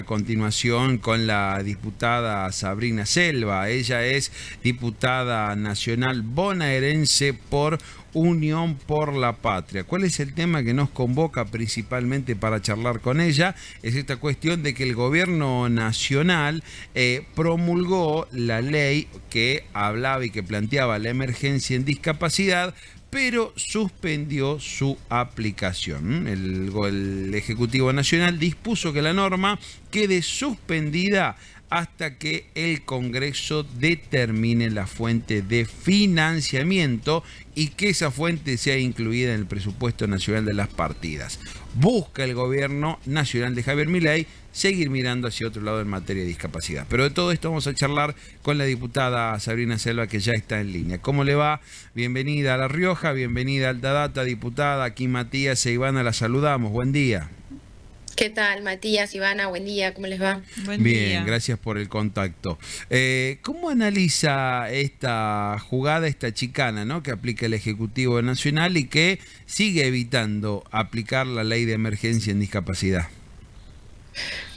continuación con la diputada Sabrina Selva. Ella es diputada nacional bonaerense por Unión por la Patria. ¿Cuál es el tema que nos convoca principalmente para charlar con ella? Es esta cuestión de que el gobierno nacional promulgó la ley que hablaba y que planteaba la emergencia en discapacidad, pero suspendió su aplicación. El Ejecutivo Nacional dispuso que la norma quede suspendida hasta que el Congreso determine la fuente de financiamiento y que esa fuente sea incluida en el presupuesto nacional de las partidas. Busca el gobierno nacional de Javier Milei seguir mirando hacia otro lado en materia de discapacidad. Pero de todo esto vamos a charlar con la diputada Sabrina Selva, que ya está en línea. ¿Cómo le va? Bienvenida a La Rioja, bienvenida a Alta Data, diputada. Aquí Matías e Ivana la saludamos. Buen día. ¿Qué tal, Matías, Ivana? Buen día, ¿cómo les va? Buen día. Bien, gracias por el contacto. ¿Cómo analiza esta jugada, esta chicana, ¿no?, que aplica el Ejecutivo Nacional y que sigue evitando aplicar la ley de emergencia en discapacidad?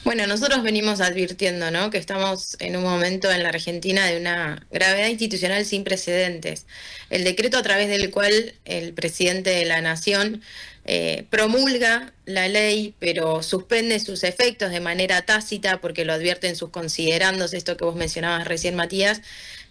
Bueno, nosotros venimos advirtiendo, ¿no?, que estamos en un momento en la Argentina de una gravedad institucional sin precedentes. El decreto a través del cual el presidente de la Nación promulga la ley, pero suspende sus efectos de manera tácita porque lo advierten sus considerandos, esto que vos mencionabas recién, Matías,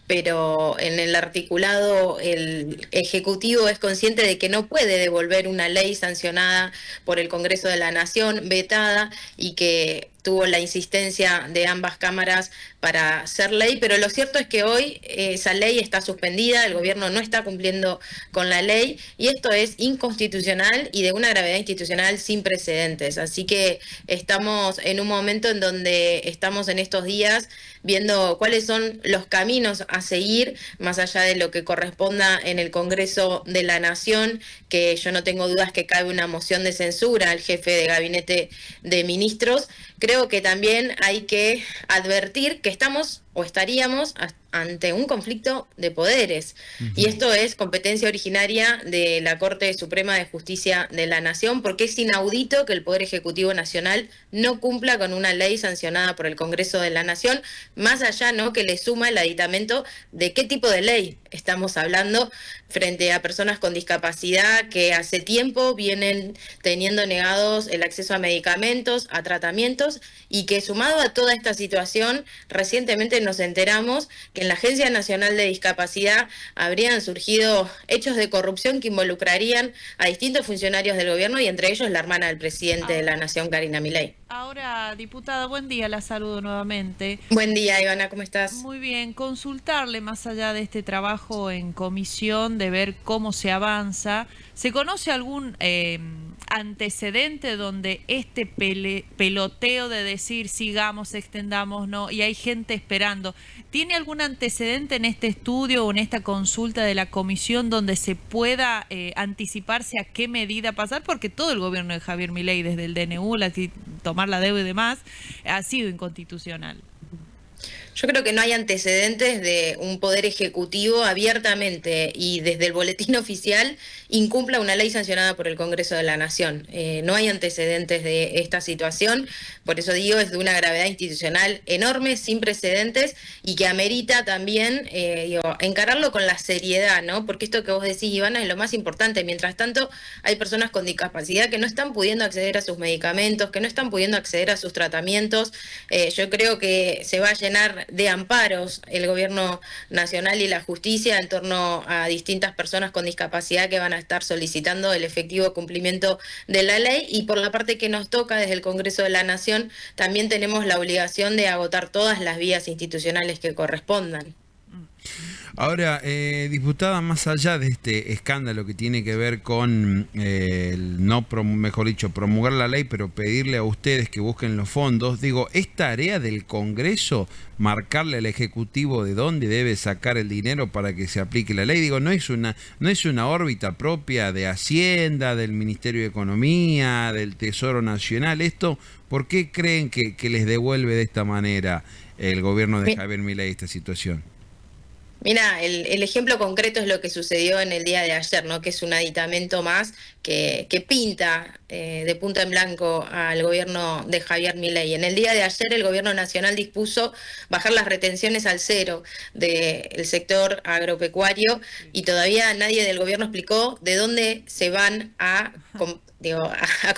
pero en el articulado el Ejecutivo es consciente de que no puede devolver una ley sancionada por el Congreso de la Nación, vetada, y que tuvo la insistencia de ambas cámaras para hacer ley, pero lo cierto es que hoy esa ley está suspendida, el gobierno no está cumpliendo con la ley y esto es inconstitucional y de una gravedad institucional sin precedentes. Así que estamos en un momento en donde estamos en estos días viendo cuáles son los caminos a seguir, más allá de lo que corresponda en el Congreso de la Nación, que yo no tengo dudas que cabe una moción de censura al jefe de gabinete de ministros. Creo que también hay que advertir que estamos o estaríamos ante un conflicto de poderes. Y esto es competencia originaria de la Corte Suprema de Justicia de la Nación, porque es inaudito que el Poder Ejecutivo Nacional no cumpla con una ley sancionada por el Congreso de la Nación, más allá, ¿no?, que le suma el aditamento de qué tipo de ley estamos hablando frente a personas con discapacidad que hace tiempo vienen teniendo negados el acceso a medicamentos, a tratamientos, y que sumado a toda esta situación, recientemente nos enteramos que en la Agencia Nacional de Discapacidad habrían surgido hechos de corrupción que involucrarían a distintos funcionarios del gobierno y entre ellos la hermana del presidente de la Nación, Karina Milei. Ahora, diputada, buen día, la saludo nuevamente. Buen día, Ivana, ¿cómo estás? Muy bien, consultarle más allá de este trabajo en comisión, de ver cómo se avanza. ¿Se conoce algún antecedente donde este peloteo de decir sigamos, extendamos, no, y hay gente esperando, tiene algún antecedente en este estudio o en esta consulta de la comisión donde se pueda anticiparse a qué medida pasar? Porque todo el gobierno de Javier Milei, desde el DNU, tomar la deuda y demás, ha sido inconstitucional. Yo creo que no hay antecedentes de un poder ejecutivo abiertamente y desde el boletín oficial incumpla una ley sancionada por el Congreso de la Nación. No hay antecedentes de esta situación, por eso digo, es de una gravedad institucional enorme, sin precedentes, y que amerita también encararlo con la seriedad, ¿no? Porque esto que vos decís, Ivana, es lo más importante. Mientras tanto, hay personas con discapacidad que no están pudiendo acceder a sus medicamentos, que no están pudiendo acceder a sus tratamientos. Yo creo que se va a llenar de amparos el gobierno nacional y la justicia en torno a distintas personas con discapacidad que van a estar solicitando el efectivo cumplimiento de la ley, y por la parte que nos toca desde el Congreso de la Nación también tenemos la obligación de agotar todas las vías institucionales que correspondan. Ahora, diputada, más allá de este escándalo que tiene que ver con mejor dicho, promulgar la ley, pero pedirle a ustedes que busquen los fondos, digo, ¿es tarea del Congreso marcarle al Ejecutivo de dónde debe sacar el dinero para que se aplique la ley? Digo, no es una órbita propia de Hacienda, del Ministerio de Economía, del Tesoro Nacional. Esto, ¿por qué creen que les devuelve de esta manera el gobierno de Javier Milei esta situación? Mira, el ejemplo concreto es lo que sucedió en el día de ayer, ¿no? Que es un aditamento más que pinta de punta en blanco al gobierno de Javier Milei. En el día de ayer el gobierno nacional dispuso bajar las retenciones al cero del sector agropecuario y todavía nadie del gobierno explicó de dónde se van a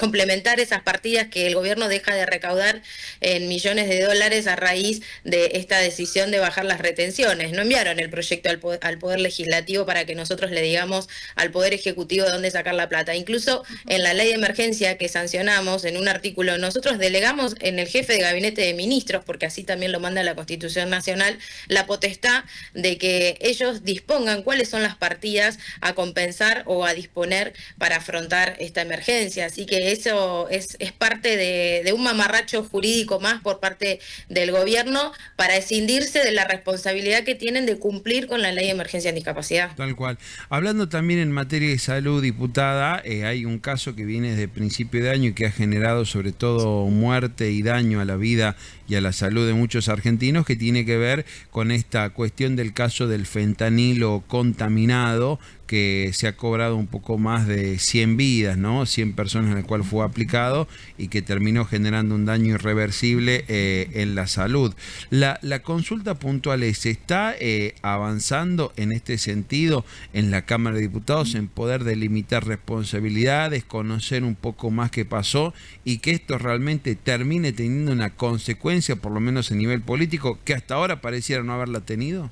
complementar esas partidas que el gobierno deja de recaudar en millones de dólares a raíz de esta decisión de bajar las retenciones. No enviaron el proyecto al Poder Legislativo para que nosotros le digamos al Poder Ejecutivo de dónde sacar la plata. Incluso en la ley de emergencia que sancionamos, en un artículo, nosotros delegamos en el jefe de gabinete de ministros, porque así también lo manda la Constitución Nacional, la potestad de que ellos dispongan cuáles son las partidas a compensar o a disponer para afrontar esta emergencia. Así que eso es parte de un mamarracho jurídico más por parte del gobierno para escindirse de la responsabilidad que tienen de cumplir con la ley de emergencia en discapacidad. Tal cual. Hablando también en materia de salud, diputada, hay un caso que viene desde principio de año y que ha generado sobre todo muerte y daño a la vida y a la salud de muchos argentinos, que tiene que ver con esta cuestión del caso del fentanilo contaminado, que se ha cobrado un poco más de 100 vidas, ¿no? 100 personas en las cuales fue aplicado y que terminó generando un daño irreversible en la salud. La consulta puntual es, ¿se está avanzando en este sentido en la Cámara de Diputados en poder delimitar responsabilidades, conocer un poco más qué pasó y que esto realmente termine teniendo una consecuencia, por lo menos a nivel político, que hasta ahora pareciera no haberla tenido?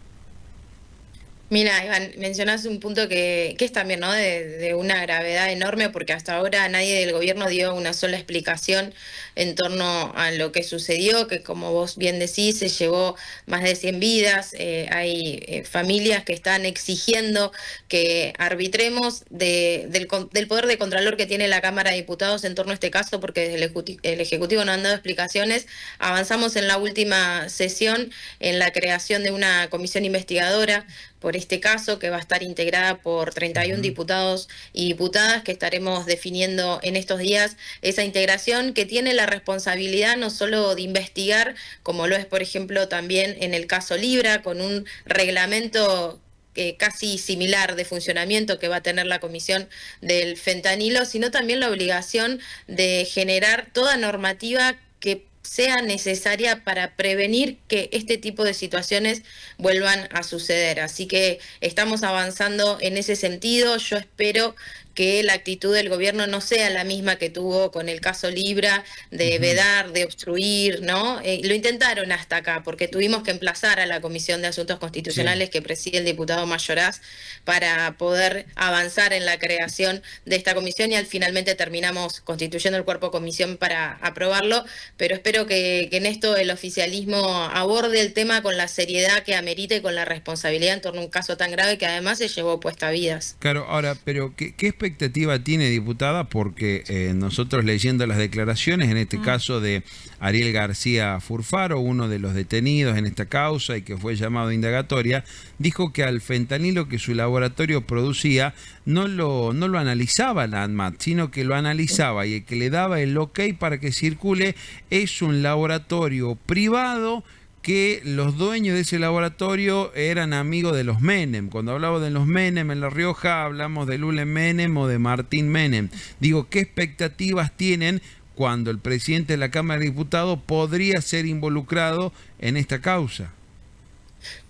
Mira, Iván, mencionaste un punto que es también, ¿no? De una gravedad enorme, porque hasta ahora nadie del gobierno dio una sola explicación en torno a lo que sucedió, que como vos bien decís, se llevó más de 100 vidas. Hay familias que están exigiendo que arbitremos del poder de contralor que tiene la Cámara de Diputados en torno a este caso, porque desde el Ejecutivo no han dado explicaciones. Avanzamos en la última sesión en la creación de una comisión investigadora por este caso, que va a estar integrada por 31 diputados y diputadas, que estaremos definiendo en estos días esa integración, que tiene la responsabilidad no solo de investigar, como lo es, por ejemplo, también en el caso Libra, con un reglamento casi similar de funcionamiento que va a tener la Comisión del Fentanilo, sino también la obligación de generar toda normativa que sea necesaria para prevenir que este tipo de situaciones vuelvan a suceder. Así que estamos avanzando en ese sentido. Yo espero que la actitud del gobierno no sea la misma que tuvo con el caso Libra, de vedar, de obstruir, ¿no? Lo intentaron hasta acá, porque tuvimos que emplazar a la Comisión de Asuntos Constitucionales que preside el diputado Mayoraz para poder avanzar en la creación de esta comisión, y finalmente terminamos constituyendo el cuerpo comisión para aprobarlo, pero espero que en esto el oficialismo aborde el tema con la seriedad que amerite y con la responsabilidad en torno a un caso tan grave que además se llevó puesta vidas. Claro, ahora, pero ¿qué expectativa tiene, diputada? Porque nosotros leyendo las declaraciones, en este caso de Ariel García Furfaro, uno de los detenidos en esta causa y que fue llamado a indagatoria, dijo que al fentanilo que su laboratorio producía no lo analizaba la ANMAT, sino que lo analizaba, y el que le daba el ok para que circule es un laboratorio privado, que los dueños de ese laboratorio eran amigos de los Menem. Cuando hablamos de los Menem en La Rioja, hablamos de Lule Menem o de Martín Menem. Digo, ¿qué expectativas tienen cuando el presidente de la Cámara de Diputados podría ser involucrado en esta causa?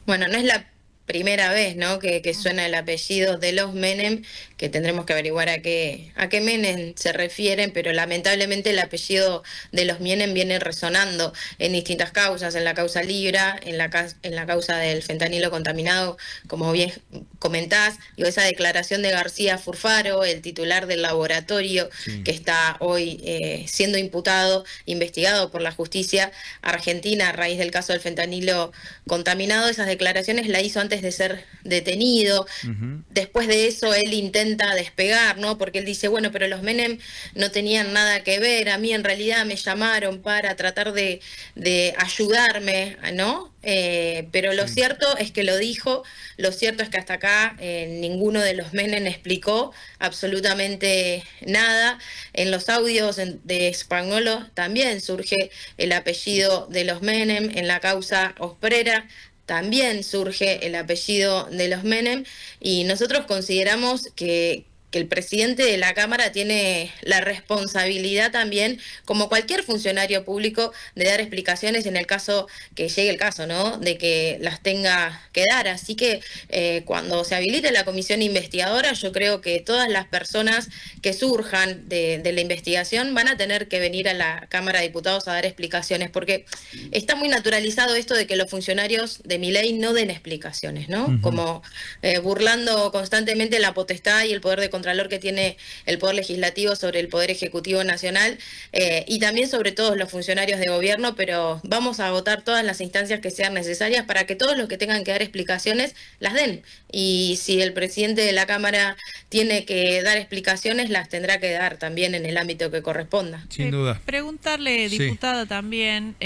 Bueno, no es la primera vez, ¿no?, que suena el apellido de los Menem, que tendremos que averiguar a qué Menem se refieren, pero lamentablemente el apellido de los Menem viene resonando en distintas causas, en la causa Libra, en la causa del fentanilo contaminado, como bien comentás, y esa declaración de García Furfaro, el titular del laboratorio, que está hoy siendo imputado, investigado por la justicia argentina a raíz del caso del fentanilo contaminado. Esas declaraciones la hizo antes de ser detenido. Después de eso él intenta despegar, ¿no? Porque él dice, bueno, pero los Menem no tenían nada que ver, a mí en realidad me llamaron para tratar de ayudarme, ¿no? Pero lo cierto es que lo dijo, lo cierto es que hasta acá ninguno de los Menem explicó absolutamente nada. En los audios de Spagnuolo también surge el apellido de los Menem, en la causa Osprera también surge el apellido de los Menem, y nosotros consideramos que el presidente de la Cámara tiene la responsabilidad también, como cualquier funcionario público, de dar explicaciones en el caso que llegue el caso, ¿no? De que las tenga que dar. Así que cuando se habilite la comisión investigadora, yo creo que todas las personas que surjan de la investigación van a tener que venir a la Cámara de Diputados a dar explicaciones, porque está muy naturalizado esto de que los funcionarios de Milei no den explicaciones, ¿no? Como burlando constantemente la potestad y el poder de contralor que tiene el Poder Legislativo sobre el Poder Ejecutivo Nacional, y también sobre todos los funcionarios de gobierno, pero vamos a agotar todas las instancias que sean necesarias para que todos los que tengan que dar explicaciones las den. Y si el presidente de la Cámara tiene que dar explicaciones, las tendrá que dar también en el ámbito que corresponda. Sin duda. Preguntarle, diputada, también,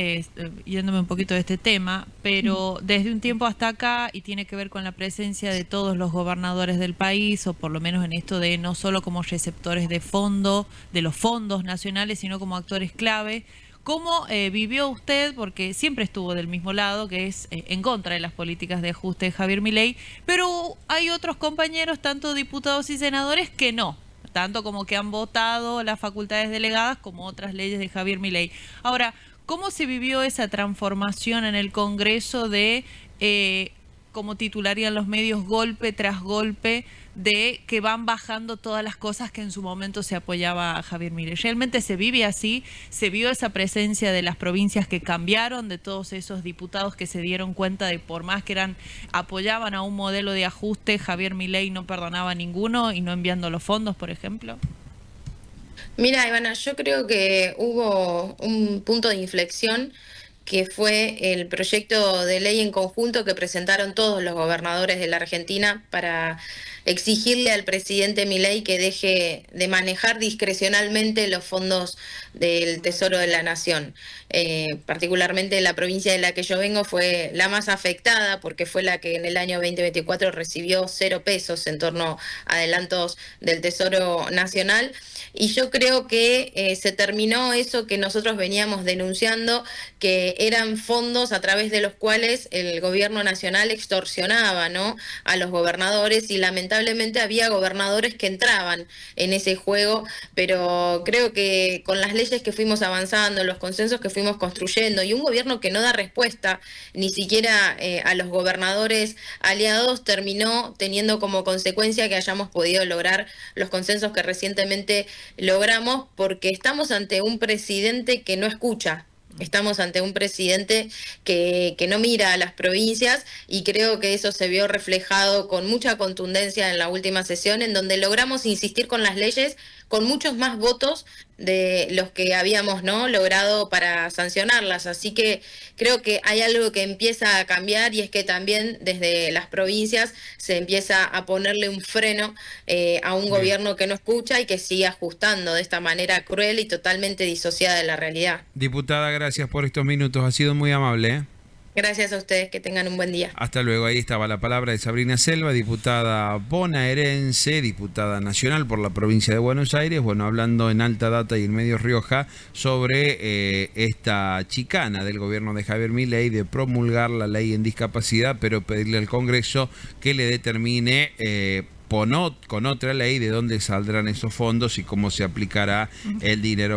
yéndome un poquito de este tema, pero desde un tiempo hasta acá, y tiene que ver con la presencia de todos los gobernadores del país, o por lo menos en esto de no solo como receptores de fondo, de los fondos nacionales, sino como actores clave. ¿Cómo vivió usted? Porque siempre estuvo del mismo lado, que es en contra de las políticas de ajuste de Javier Milei, pero hay otros compañeros, tanto diputados y senadores, que no, tanto como que han votado las facultades delegadas como otras leyes de Javier Milei. Ahora, ¿cómo se vivió esa transformación en el Congreso de, como titularían los medios, golpe tras golpe, de que van bajando todas las cosas que en su momento se apoyaba a Javier Milei? ¿Realmente se vive así? ¿Se vio esa presencia de las provincias que cambiaron, de todos esos diputados que se dieron cuenta de por más que apoyaban a un modelo de ajuste, Javier Milei no perdonaba a ninguno y no enviando los fondos, por ejemplo? Mira, Ivana, yo creo que hubo un punto de inflexión, que fue el proyecto de ley en conjunto que presentaron todos los gobernadores de la Argentina para exigirle al presidente Milei que deje de manejar discrecionalmente los fondos del Tesoro de la Nación. Particularmente la provincia de la que yo vengo fue la más afectada, porque fue la que en el año 2024 recibió 0 pesos en torno a adelantos del Tesoro Nacional. Y yo creo que se terminó eso que nosotros veníamos denunciando, que eran fondos a través de los cuales el gobierno nacional extorsionaba, ¿no?, a los gobernadores, y lamentablemente había gobernadores que entraban en ese juego, pero creo que con las leyes que fuimos avanzando, los consensos que fuimos construyendo, y un gobierno que no da respuesta ni siquiera a los gobernadores aliados, terminó teniendo como consecuencia que hayamos podido lograr los consensos que recientemente logramos, porque estamos ante un presidente que no escucha. Estamos ante un presidente que no mira a las provincias, y creo que eso se vio reflejado con mucha contundencia en la última sesión, en donde logramos insistir con las leyes con muchos más votos de los que habíamos, ¿no?, logrado para sancionarlas. Así que creo que hay algo que empieza a cambiar, y es que también desde las provincias se empieza a ponerle un freno a un gobierno que no escucha y que sigue ajustando de esta manera cruel y totalmente disociada de la realidad. Diputada, gracias por estos minutos, ha sido muy amable, ¿eh? Gracias a ustedes, que tengan un buen día. Hasta luego. Ahí estaba la palabra de Sabrina Selva, diputada bonaerense, diputada nacional por la provincia de Buenos Aires, bueno, hablando en Alta Data y en Medios Rioja sobre esta chicana del gobierno de Javier Milei de promulgar la ley en discapacidad, pero pedirle al Congreso que le determine con otra ley de dónde saldrán esos fondos y cómo se aplicará el dinero